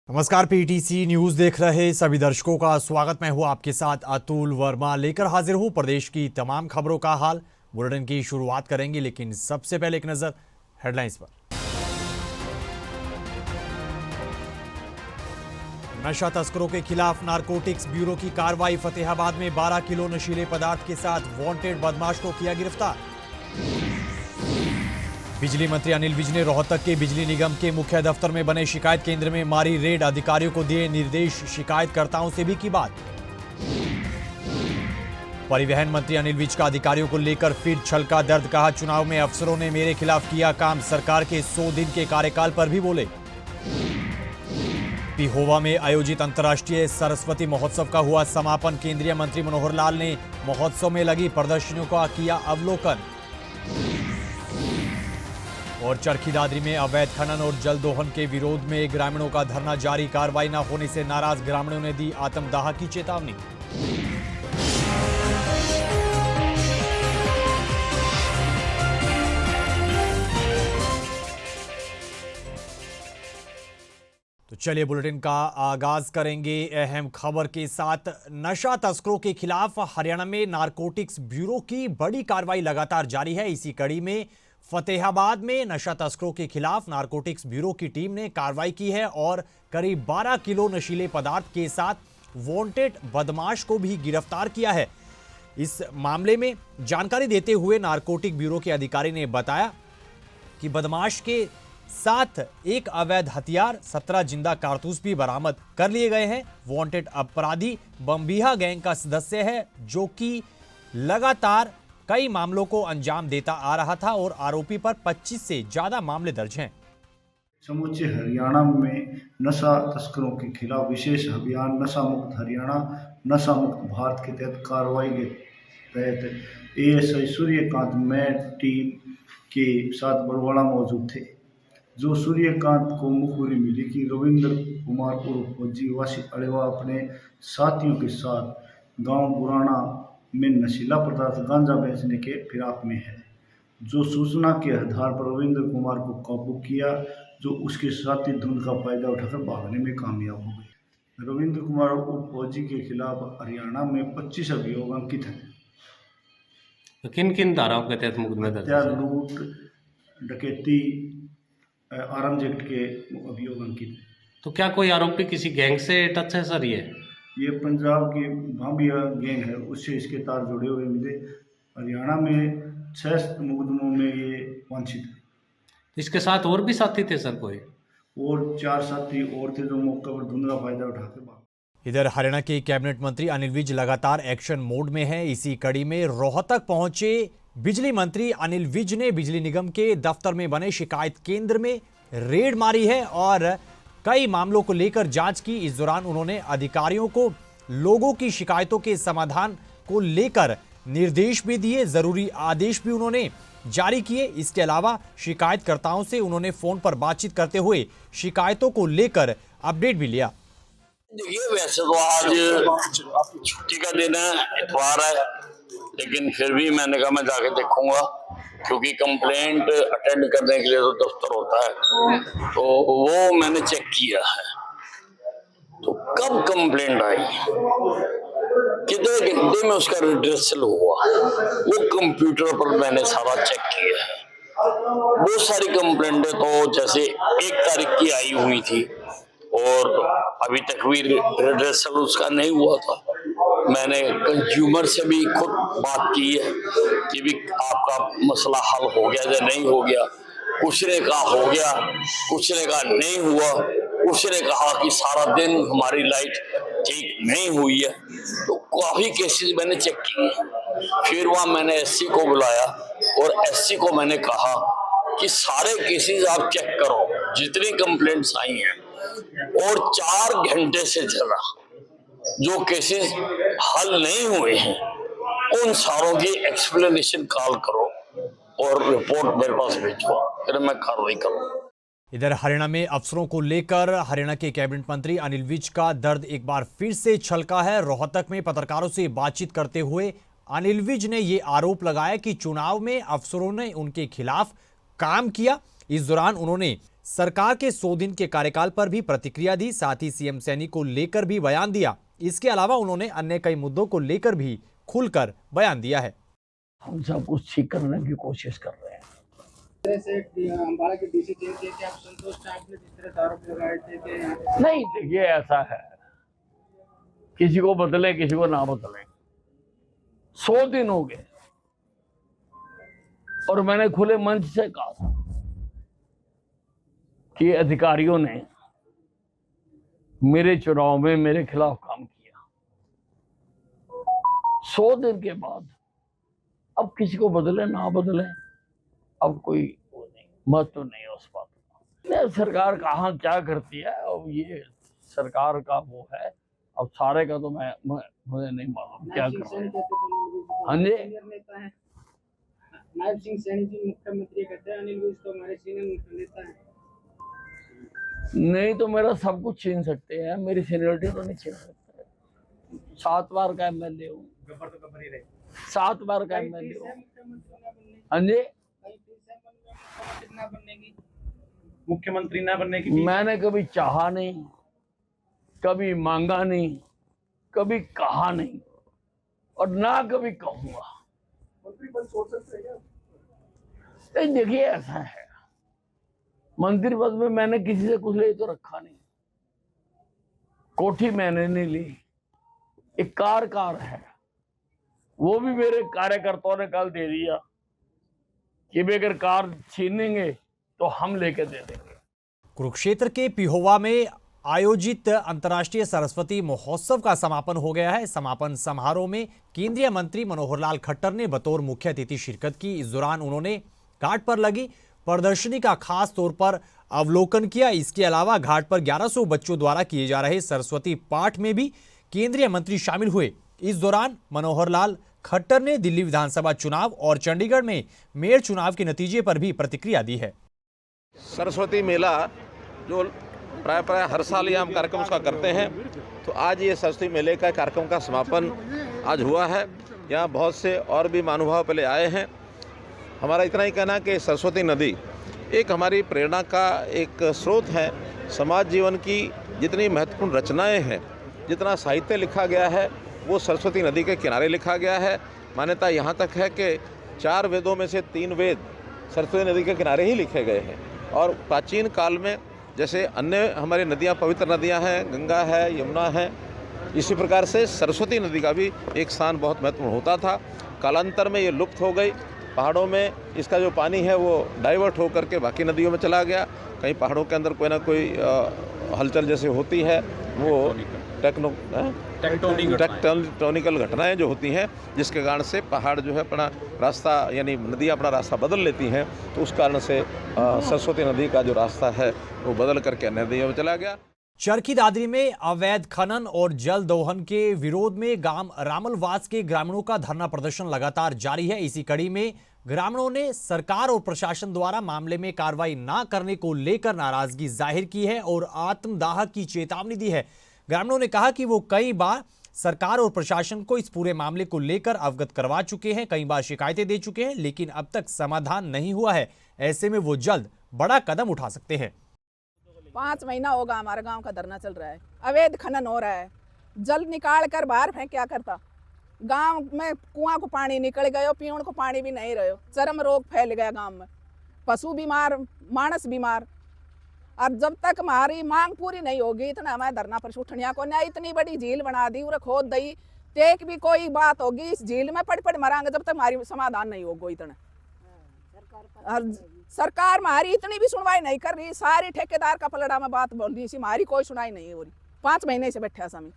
नमस्कार, PTC news देख रहे सभी दर्शकों का स्वागत। मैं हूं आपके साथ अतुल वर्मा, लेकर हाजिर हूं प्रदेश की तमाम खबरों का हाल। बुलेटिन की शुरुआत करेंगे, लेकिन सबसे पहले एक नजर हेडलाइंस पर। नशा तस्करों के खिलाफ नारकोटिक्स ब्यूरो की कार्रवाई। फतेहाबाद में 12 किलो नशीले पदार्थ के साथ वांटेड बदमाश को किया गिरफ्तार। बिजली मंत्री अनिल विज ने रोहतक के बिजली निगम के मुख्य दफ्तर में बने शिकायत केंद्र में मारी रेड। अधिकारियों को दिए निर्देश, शिकायतकर्ताओं से भी की बात। परिवहन मंत्री अनिल विज का अधिकारियों को लेकर फिर छलका दर्द। कहा, चुनाव में अफसरों ने मेरे खिलाफ किया काम। सरकार के 100 दिन के कार्यकाल पर भी बोले। पिहोवा में आयोजित अंतर्राष्ट्रीय सरस्वती महोत्सव का हुआ समापन। केंद्रीय मंत्री मनोहर लाल ने महोत्सव में लगी प्रदर्शनियों का किया अवलोकन। और चरखी दादरी में अवैध खनन और जल दोहन के विरोध में ग्रामीणों का धरना जारी। कार्रवाई न होने से नाराज ग्रामीणों ने दी आत्मदाह की चेतावनी। तो चलिए बुलेटिन का आगाज करेंगे अहम खबर के साथ। नशा तस्करों के खिलाफ हरियाणा में नारकोटिक्स ब्यूरो की बड़ी कार्रवाई लगातार जारी है। इसी कड़ी में फतेहाबाद में नशा तस्करों के खिलाफ नारकोटिक्स ब्यूरो की टीम ने कार्रवाई की है और करीब 12 किलो नशीले पदार्थ के साथ वांटेड बदमाश को भी गिरफ्तार किया है। इस मामले में जानकारी देते हुए नारकोटिक ब्यूरो के अधिकारी ने बताया कि बदमाश के साथ एक अवैध हथियार, 17 जिंदा कारतूस भी बरामद कर लिए गए हैं। वांटेड अपराधी बम्बिहा गैंग का सदस्य है, जो कि लगातार कई मामलों को अंजाम देता आ रहा था और आरोपी पर 25 से ज्यादा मामले दर्ज हैं। समूचे हरियाणा में नशा तस्करों के खिलाफ विशेष अभियान नशा मुक्त हरियाणा, नशा मुक्त भारत के तहत कार्रवाई के तहत एएसआई सूर्यकांत में टीम के साथ बरवाड़ा मौजूद थे। जो सूर्यकांत को मुखबिरी मिली कि रविंद्र कुमार उर्फ फौजी वासी अड़ेवा अपने साथियों के साथ गांव बुराना में नशीला पदार्थ गांजा बेचने के फिराक में है। जो सूचना के आधार पर रविंद्र कुमार को काबू किया, जो उसके साथी धुंध का फायदा उठाकर भागने में कामयाब हो गए। रविंद्र कुमार उर्फ फौजी के खिलाफ हरियाणा में 25 अभियोग अंकित हैं। तो किन किन धाराओं के तहत मुकदमे दर्ज हत्या, लूट, डकैती, आर्म्स एक्ट के अभियोग अंकित हैं। तो क्या कोई आरोपी किसी गैंग से टच है सर? ये पंजाब की भाबिया गैंग है, उससे इसके तार जुड़े हुए मिले। हरियाणा में 6 मुकदमों में ये वांछित है। इसके साथ और भी साथी थे सर कोई? और 4 साथी और थे जो मौके पर धुंध का फायदा उठाकर भाग। इधर हरियाणा के कैबिनेट मंत्री अनिल विज लगातार एक्शन मोड में है। इसी कड़ी में रोहतक पहुंचे बिजली मंत्री अनिल विज ने बिजली निगम के दफ्तर में बने शिकायत केंद्र में रेड मारी है और कई मामलों को लेकर जांच की। इस दौरान उन्होंने अधिकारियों को लोगों की शिकायतों के समाधान को लेकर निर्देश भी दिए, जरूरी आदेश भी उन्होंने जारी किए। इसके अलावा शिकायतकर्ताओं से उन्होंने फोन पर बातचीत करते हुए शिकायतों को लेकर अपडेट भी लिया। देखिए, वैसे तो आज छुट्टी का दिन है, इतवार है, लेकिन फिर भी मैंने कहा मैं जाके देखूंगा, क्योंकि कंप्लेंट अटेंड करने के लिए तो दफ्तर होता है। तो वो मैंने चेक किया है। तो कब कंप्लेंट आई, कितने घंटे में उसका रिड्रेसल हुआ, वो कंप्यूटर पर मैंने सारा चेक किया है। बहुत सारी कंप्लेंटें तो जैसे 1 तारीख की आई हुई थी और अभी तक भी रिड्रेसल उसका नहीं हुआ था। मैंने कंज्यूमर से भी खुद बात की है कि भी आपका मसला हल हो गया या नहीं हो गया। कुछ ने कहा हो गया, कुछ ने कहा नहीं हुआ, कुछ ने कहा कि सारा दिन हमारी लाइट ठीक नहीं हुई है। तो काफी केसेस मैंने चेक किए। फिर वहां मैंने एससी को बुलाया और एससी को मैंने कहा कि सारे केसेस आप चेक करो, जितनी कंप्लेंट्स आई हैं, और 4 घंटे से ज्यादा जो केसेस हल नहीं हुए हैं उन सारों की एक्सप्लेनेशन कॉल करो और रिपोर्ट मेरे पास भेजो, फिर मैं कार्रवाई करूंगा। इधर हरियाणा में अफसरों को लेकर हरियाणा के कैबिनेट मंत्री अनिल विज का दर्द एक बार फिर से छलका है। रोहतक में पत्रकारों से बातचीत करते हुए अनिल विज ने यह आरोप लगाया कि चुनाव में अफसरों ने उनके खिलाफ काम किया। इस दौरान उन्होंने सरकार के 100 दिन के कार्यकाल पर भी प्रतिक्रिया दी, साथ ही सीएम सैनी को लेकर भी बयान दिया। इसके अलावा उन्होंने अन्य कई मुद्दों को लेकर भी खुलकर बयान दिया है। हम सब कुछ ठीक करने की कोशिश कर रहे हैं। अम्बाला के डीसी चेंज किए थे, आप संतुष्ट हैं? आपने जिस तरह आरोप लगाए थे कि नहीं, देखिए ऐसा है, किसी को बदले किसी को ना बदले। 100 दिन हो गए और मैंने खुले मंच से कहा था कि अधिकारियों ने मेरे चुनाव में मेरे खिलाफ काम किया। 100 दिन के बाद अब किसी को बदले ना बदले, अब कोई वो नहीं, महत्व नहीं है उस बात का। सरकार कहाँ क्या करती है, अब ये सरकार का वो है, अब सारे का तो मुझे नहीं मालूम क्या कर रहे हैं। हाँ जी, नायब सिंह सैनी जी मुख्यमंत्री कहते हैं, अनिल विज तो हमारे सीनियर नेता हैं। नहीं तो मेरा सब कुछ छीन सकते हैं, मेरी सीनियरिटी तो नहीं छीन सकते। 7 बार का एमएलए हूँ, 7 बार का एमएलए हूँ। हाँ जी, मुख्यमंत्री ना बनने की मैंने कभी चाहा नहीं, कभी मांगा नहीं, कभी कहा नहीं और ना कभी कहूंगा। देखिए ऐसा है, मंत्री पद में मैंने किसी से कुछ ले तो रखा नहीं, कोठी मैंने नहीं ली, एक कार है, वो भी मेरे कार्यकर्ताओं ने कल दे दिया कि भी अगर कार छीनेंगे तो हम लेके दे देंगे। कुरुक्षेत्र के पिहोवा में आयोजित अंतर्राष्ट्रीय सरस्वती महोत्सव का समापन हो गया है। समापन समारोह में केंद्रीय मंत्री मनोहर लाल खट्टर ने बतौर मुख्य अतिथि शिरकत की। इस दौरान उन्होंने घाट पर लगी प्रदर्शनी का खास तौर पर अवलोकन किया। इसके अलावा घाट पर 1100 बच्चों द्वारा किए जा रहे सरस्वती पाठ में भी केंद्रीय मंत्री शामिल हुए। इस दौरान मनोहर लाल खट्टर ने दिल्ली विधानसभा चुनाव और चंडीगढ़ में मेयर चुनाव के नतीजे पर भी प्रतिक्रिया दी है। सरस्वती मेला जो प्राय हर साल ये हम कार्यक्रम उसका करते हैं, तो आज ये सरस्वती मेले का कार्यक्रम का समापन आज हुआ है। यहाँ बहुत से और भी महानुभाव पहले आए हैं। हमारा इतना ही कहना कि सरस्वती नदी एक हमारी प्रेरणा का एक स्रोत है। समाज जीवन की जितनी महत्वपूर्ण रचनाएं हैं, जितना साहित्य लिखा गया है, वो सरस्वती नदी के किनारे लिखा गया है। मान्यता यहाँ तक है कि 4 वेदों में से 3 वेद सरस्वती नदी के किनारे ही लिखे गए हैं। और प्राचीन काल में जैसे अन्य हमारी नदियाँ पवित्र नदियाँ हैं, गंगा है, यमुना है, इसी प्रकार से सरस्वती नदी का भी एक स्थान बहुत महत्वपूर्ण होता था। कालांतर में ये लुप्त हो गई। पहाड़ों में इसका जो पानी है वो डाइवर्ट होकर के बाकी नदियों में चला गया। कहीं पहाड़ों के अंदर कोई ना कोई हलचल जैसे होती है, वो टेक्टोनिकल घटनाएं जो होती हैं, जिसके कारण से पहाड़ जो है अपना रास्ता, यानी नदियाँ अपना रास्ता बदल लेती हैं। तो उस कारण से सरस्वती नदी का जो रास्ता है वो बदल करके अन्य नदियों में चला गया। चरखी दादरी में अवैध खनन और जल दोहन के विरोध में गांव रामलवास के ग्रामीणों का धरना प्रदर्शन लगातार जारी है। इसी कड़ी में ग्रामीणों ने सरकार और प्रशासन द्वारा मामले में कार्रवाई न करने को लेकर नाराजगी जाहिर की है और आत्मदाह की चेतावनी दी है। ग्रामीणों ने कहा कि वो कई बार सरकार और प्रशासन को इस पूरे मामले को लेकर अवगत करवा चुके हैं, कई बार शिकायतें दे चुके हैं, लेकिन अब तक समाधान नहीं हुआ है। ऐसे में वो जल्द बड़ा कदम उठा सकते हैं। 5 महीना होगा हमारे गांव का धरना चल रहा है। अवैध खनन हो रहा है, जल निकाल कर बाहर फेंक क्या करता। गांव में कुआं को पानी निकल गयो, पीने को पानी भी नहीं रहो। चरम रोग फैल गया गांव में, पशु बीमार, मानस बीमार। और जब तक हमारी मांग पूरी नहीं होगी इतना हमारे धरना पर उठनिया को नहीं। इतनी बड़ी झील बना दी, उरे खोद दी, टेक भी कोई बात होगी, इस झील में पड़ मरांगे जब तक हमारी समाधान नहीं होगा। इतना सरकार हमारी इतनी भी सुनवाई नहीं कर रही। सारी ठेकेदार का पलड़ा में बात बोल दी, हमारी कोई सुनाई नहीं हो रही। 5 महीने से बैठे समय,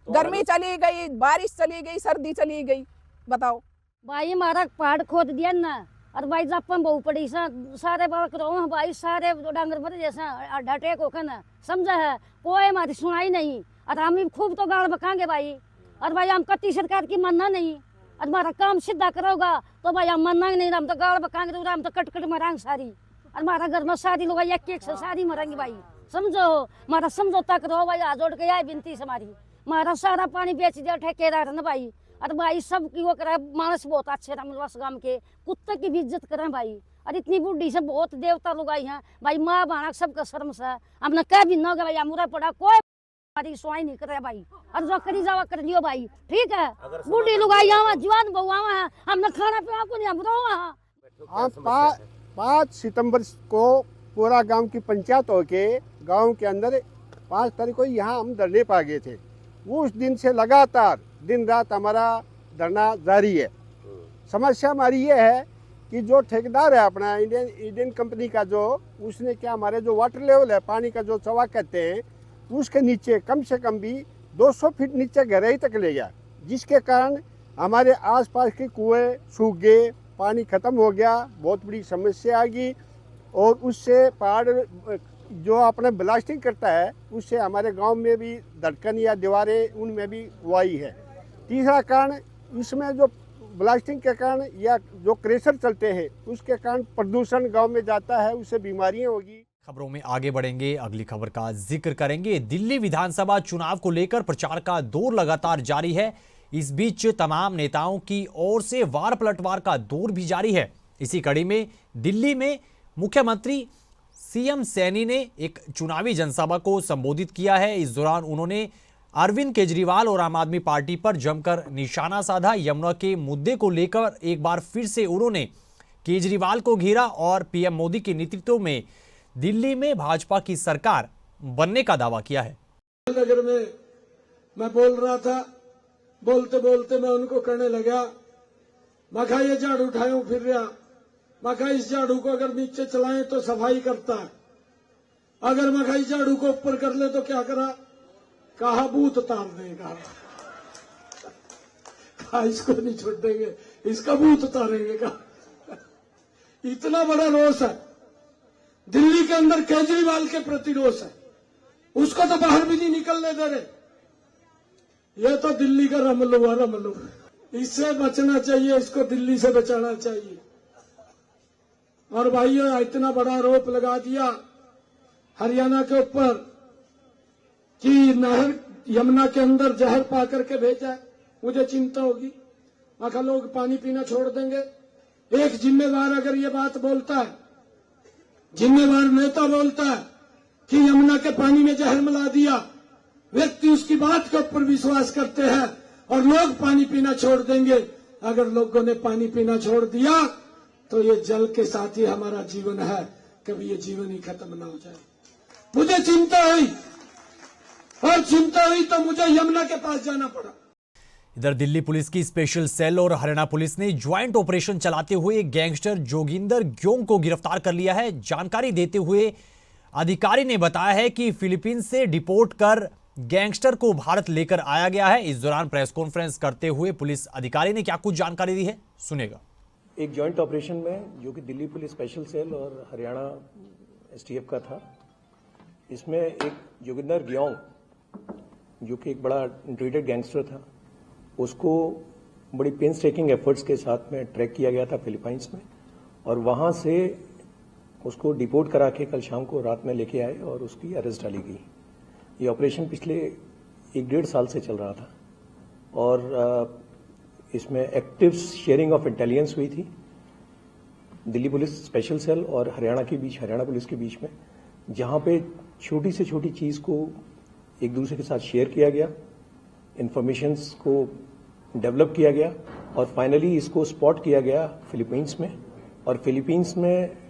गर्मी चली गई, बारिश चली गई, सर्दी चली गई, बताओ। भाई हमारा पहाड़ खोद दिया ना, और भाई जापन बहु पड़ी सारे बाबा भाई सारे डांगर भर जैसा ढटे को ना समझा है, कोई हमारी सुनाई नहीं। और हम खूब तो गाड़ बकाएंगे भाई, और भाई हम कति सरकार की मानना नहीं। और हमारा काम सीधा करोगा तो भाई हम मानना ही नहीं, हम तो गाड़ बकाएंगे, तो हम तो कट मरांगे सारी। और हमारा घर में सारी लोग एक से सारी मरेंगे भाई, समझो। हमारा समझौता करो भाई, हाथ जोड़ के यही विनती से हमारी। हमारा सारा पानी बेच दिया ठेकेदार ना भाई। और भाई सब की वो करे, मानस बहुत अच्छे रामलवास गांव के, कुत्ते की भी इज्जत करें भाई। और इतनी बुढ़ी से बहुत देवता लोग आई हैं भाई, माँ बाणा सबका शर्म से हमने कह भी न गया भाई, अमूरा पड़ा कोई हमारी सुनाई नहीं करे भाई, और जो करी जावा कर लियो भाई, ठीक है। बुढ़ी लोग आई यहाँ, जवान बहू आवा है, हमने खाना पीना को नहीं, हम रोवा है। 5 सितंबर को पूरा गांव की पंचायत होके गांव के अंदर 5 तारीख को यहाँ हम धरने पा गए थे। उस दिन से लगातार दिन रात हमारा धरना जारी है। समस्या हमारी ये है कि जो ठेकेदार है अपना इंडियन कंपनी का, जो उसने क्या हमारे जो वाटर लेवल है, पानी का जो चवा कहते हैं, उसके नीचे कम से कम भी 200 फीट नीचे गहराई तक ले गया, जिसके कारण हमारे आसपास के कुएं सूख गए, पानी ख़त्म हो गया, बहुत बड़ी समस्या आ गई। और उससे पहाड़ जो अपने ब्लास्टिंग करता है, उससे हमारे गांव में भी धड़कन या दीवारें उनमें भी वो आई है। तीसरा कारण, इसमें जो ब्लास्टिंग के कारण या जो क्रेशर चलते हैं उसके कारण प्रदूषण गांव में जाता है, उससे बीमारियां होगी। खबरों में आगे बढ़ेंगे, अगली खबर का जिक्र करेंगे। दिल्ली विधानसभा चुनाव को लेकर प्रचार का दौर लगातार जारी है। इस बीच तमाम नेताओं की ओर से वार पलटवार का दौर भी जारी है। इसी कड़ी में दिल्ली में मुख्यमंत्री सीएम सैनी ने एक चुनावी जनसभा को संबोधित किया है। इस दौरान उन्होंने अरविंद केजरीवाल और आम आदमी पार्टी पर जमकर निशाना साधा। यमुना के मुद्दे को लेकर एक बार फिर से उन्होंने केजरीवाल को घेरा और पीएम मोदी के नेतृत्व में दिल्ली में भाजपा की सरकार बनने का दावा किया है। नगर में मैं बोल रहा था, बोलते बोलते मैं उनको कहने लगा, मैं कहा ये झाड़ू उठाऊं फिर रहा, मैं कहा इस झाड़ू को अगर नीचे चलाएं तो सफाई करता है, अगर मैं कहा इस झाड़ू को ऊपर कर ले तो क्या करा, कहा भूत उतार देगा, कहा इसको नहीं छोड़ देंगे, इसका भूत उतारेंगे। कहा इतना बड़ा रोष है दिल्ली के अंदर केजरीवाल के प्रति रोष है, उसको तो बाहर भी नहीं निकलने दे रहे। ये तो दिल्ली का रमलू है, रमलू। इससे बचना चाहिए, इसको दिल्ली से बचाना चाहिए। और भाइयों, इतना बड़ा आरोप लगा दिया हरियाणा के ऊपर कि नहर यमुना के अंदर जहर पा करके भेजा है, मुझे चिंता होगी। आखिर लोग पानी पीना छोड़ देंगे। एक जिम्मेवार अगर ये बात बोलता है, जिम्मेवार नेता बोलता है कि यमुना के पानी में जहर मिला दिया, व्यक्ति उसकी बात के ऊपर विश्वास करते हैं और लोग पानी पीना छोड़ देंगे। अगर लोगों ने पानी पीना छोड़ दिया तो ये जल के साथ ही हमारा जीवन है, कभी ये जीवन ही खत्म ना हो जाए। मुझे चिंता हुई, और चिंता हुई तो मुझे यमुना के पास जाना पड़ा। इधर दिल्ली पुलिस की स्पेशल सेल और हरियाणा पुलिस ने ज्वाइंट ऑपरेशन चलाते हुए गैंगस्टर जोगिंदर ग्योंग को गिरफ्तार कर लिया है। जानकारी देते हुए अधिकारी ने बताया है कि फिलीपींस से डिपोर्ट कर गैंगस्टर को भारत लेकर आया गया है। इस दौरान प्रेस कॉन्फ्रेंस करते हुए पुलिस अधिकारी ने क्या कुछ जानकारी दी है, सुनेगा। एक जॉइंट ऑपरेशन में जो कि दिल्ली पुलिस स्पेशल सेल और हरियाणा एसटीएफ का था, इसमें एक जोगिंदर ग्योंग जो कि एक बड़ा इंट्रीटेड गैंगस्टर था, उसको बड़ी पेंस टेकिंग एफर्ट्स के साथ में ट्रैक किया गया था फिलीपाइंस में, और वहां से उसको डिपोर्ट करा के कल शाम को रात में लेके आए और उसकी अरेस्ट डाली गई। ये ऑपरेशन पिछले 1-1.5 साल से चल रहा था और इसमें एक्टिव शेयरिंग ऑफ इंटेलिजेंस हुई थी दिल्ली पुलिस स्पेशल सेल और हरियाणा पुलिस के बीच में, जहां पे छोटी से छोटी चीज को एक दूसरे के साथ शेयर किया गया, इंफॉर्मेशंस को डेवलप किया गया और फाइनली इसको स्पॉट किया गया फिलीपींस में। और फिलीपींस में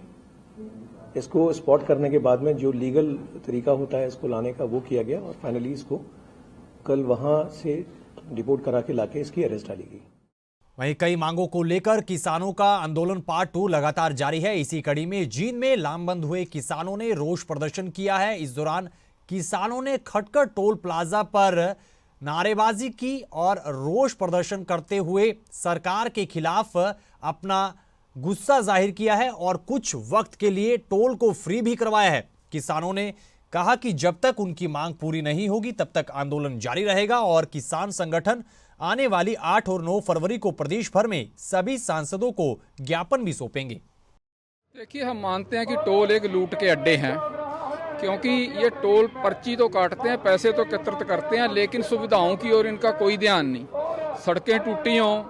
इसको स्पॉट करने के बाद में जो लीगल तरीका होता है इसको लाने का, वो किया गया और फाइनली इसको कल वहां से डिपोर्ट करा के लाके इसकी अरेस्ट डाली गई। वहीं कई मांगों को लेकर किसानों का आंदोलन पार्ट 2 लगातार जारी है। इसी कड़ी में जींद में लामबंद हुए किसानों ने रोष प्रदर्शन किया है। इस दौरान किसानों ने खटकर टोल प्लाजा पर नारेबाजी की और रोष प्रदर्शन करते हुए सरकार के खिलाफ अपना गुस्सा जाहिर किया है और कुछ वक्त के लिए टोल को फ्री भी करवाया है। किसानों ने कहा कि जब तक उनकी मांग पूरी नहीं होगी तब तक आंदोलन जारी रहेगा और किसान संगठन आने वाली 8 और 9 फरवरी को प्रदेश भर में सभी सांसदों को ज्ञापन भी सौंपेंगे। देखिए, हम मानते हैं कि टोल एक लूट के अड्डे हैं, क्योंकि ये टोल पर्ची तो काटते हैं, पैसे तो एकत्रित करते हैं, लेकिन सुविधाओं की ओर इनका कोई ध्यान नहीं। सड़कें टूटी हों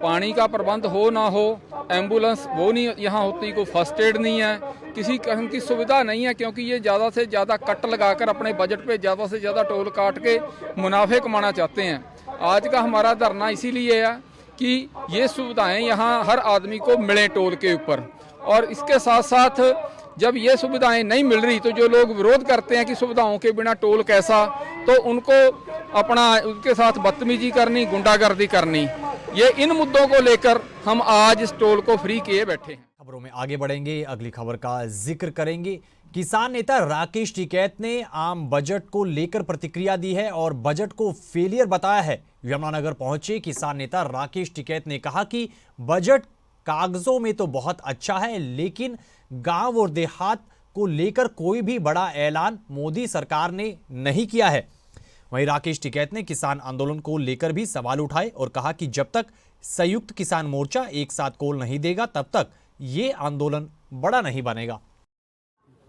पानी का प्रबंध हो ना हो, एम्बुलेंस वो नहीं यहाँ होती, कोई फर्स्ट एड नहीं है, किसी किस्म की सुविधा नहीं है, क्योंकि ये ज़्यादा से ज़्यादा कट लगाकर अपने बजट पे ज़्यादा से ज़्यादा टोल काट के मुनाफे कमाना चाहते हैं। आज का हमारा धरना इसीलिए है कि ये सुविधाएं यहाँ हर आदमी को मिलें टोल के ऊपर, और इसके साथ साथ जब ये सुविधाएं नहीं मिल रही तो जो लोग विरोध करते हैं कि सुविधाओं के बिना टोल कैसा, तो उनको अपना उनके साथ बदतमीजी करनी, गुंडागर्दी करनी, ये इन मुद्दों को लेकर हम आज इस टोल को फ्री किए बैठे हैं। खबरों में आगे बढ़ेंगे, अगली खबर का जिक्र करेंगे। किसान नेता राकेश टिकैत ने आम बजट को लेकर प्रतिक्रिया दी है और बजट को फेलियर बताया है। यमुनानगर पहुंचे किसान नेता राकेश टिकैत ने कहा कि बजट कागजों में तो बहुत अच्छा है, लेकिन गांव और देहात को लेकर कोई भी बड़ा ऐलान मोदी सरकार ने नहीं किया है। वहीं राकेश टिकैत ने किसान आंदोलन को लेकर भी सवाल उठाए और कहा कि जब तक संयुक्त किसान मोर्चा एक साथ कॉल नहीं देगा तब तक ये आंदोलन बड़ा नहीं बनेगा।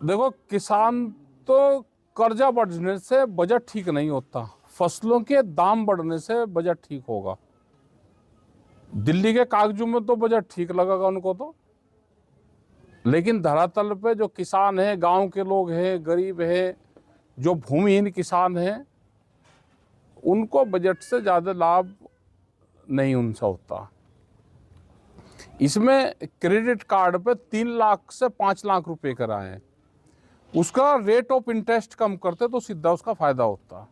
देखो, किसान तो कर्जा बढ़ने से बजट ठीक नहीं होता, फसलों के दाम बढ़ने से बजट ठीक होगा। दिल्ली के कागजों में तो बजट ठीक लगेगा उनको तो, लेकिन धरातल पे जो किसान है, गांव के लोग हैं, गरीब है, जो भूमिहीन किसान हैं, उनको बजट से ज़्यादा लाभ नहीं उनसे होता। इसमें क्रेडिट कार्ड पे 3 लाख से 5 लाख रुपए कराए, उसका रेट ऑफ इंटरेस्ट कम करते तो सीधा उसका फायदा होता।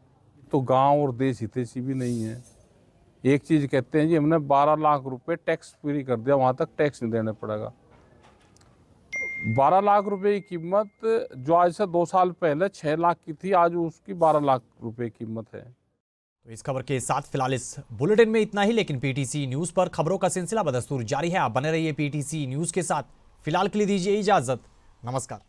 तो गांव और देश हितैषी भी नहीं है। एक चीज़ कहते हैं जी हमने 12 लाख रुपए टैक्स फ्री कर दिया, वहाँ तक टैक्स नहीं देना पड़ेगा। 12 लाख रुपए की कीमत जो आज से 2 साल पहले 6 लाख की थी, आज उसकी 12 लाख रुपए कीमत है। तो इस खबर के साथ फिलहाल इस बुलेटिन में इतना ही, लेकिन पीटीसी न्यूज पर खबरों का सिलसिला बदस्तूर जारी है। आप बने रहिए पीटीसी न्यूज के साथ। फिलहाल के लिए दीजिए इजाजत। नमस्कार।